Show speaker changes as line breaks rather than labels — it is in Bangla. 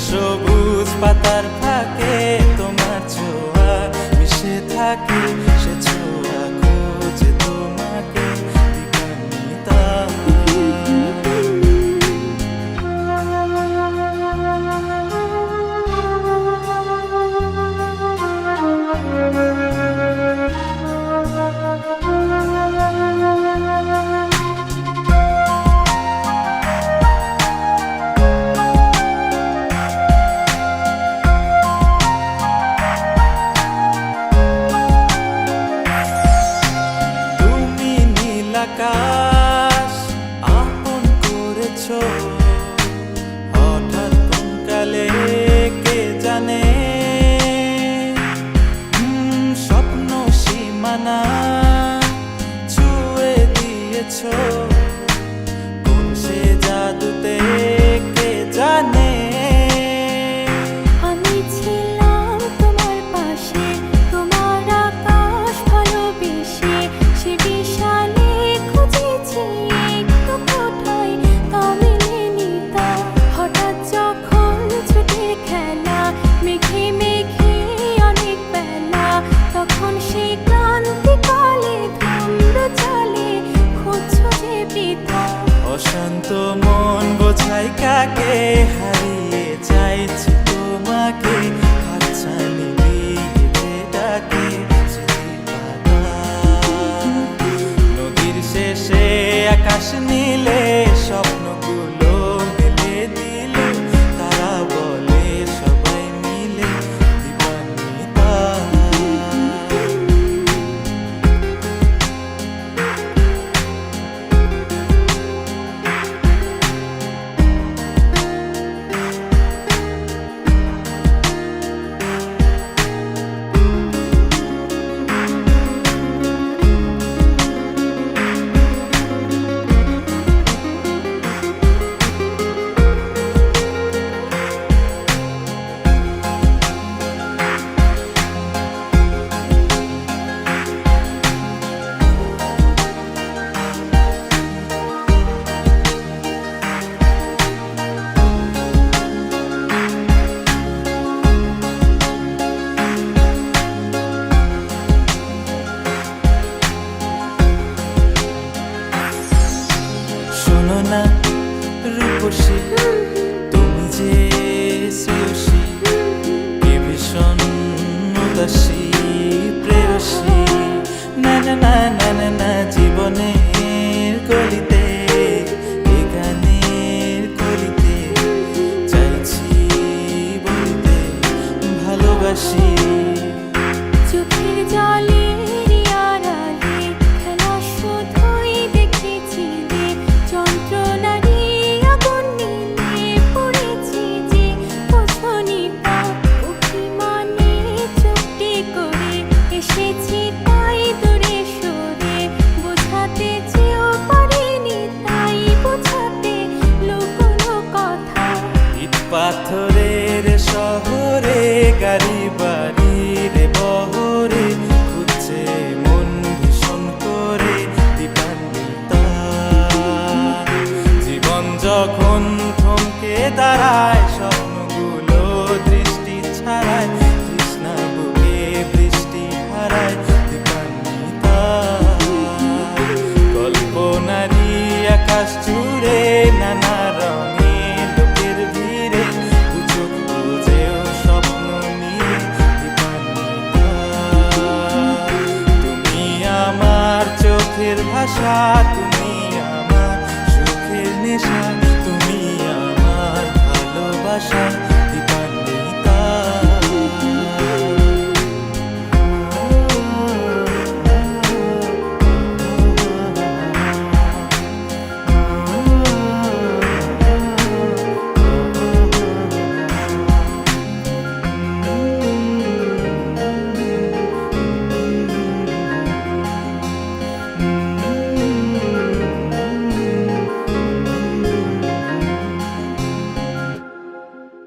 সবুজ পাতার ফাঁকে তোমার ছোঁয়া মিশে থাকে, সে ছোঁয়া খোঁজে তোমাকে দিবানিতা। আকাশ আপন করেছো হঠাৎ কোন কালে কে জানে, স্বপ্ন সীমানা ছুঁয়ে দিয়েছো কোন সে জাদুতে কে জানে।
আমি ছিলাম তোমার পাশে, তোমার আকাশ ভালোবেসে, সে বিশাল
অশান্ত মন বোঝাই কাকে, হারিয়ে চাইছি তোমাকে, হাতছানি দিয়ে ডাকে নদীর শেষে আকাশ নীলে স্বপ্নগুলো মেলে দিল, তারা বলে সবাই মিলে দিবানিতা। শোনো না রূপসী, তুমি যে শ্রেয়সী, কে ভীষণ উদাসী প্রেয়সী, না না না না না না জীবনের গলিতে, এ গানের কলিতে চাইছি বলতে ভালোবাসি।
চোখের জলে
পাথরের শহরে গাড়ি বাড়ির বহরে খুঁজছে মন ভীষণ করে দিবানিতা। জীবন যখন থমকে দাঁড়ায় সব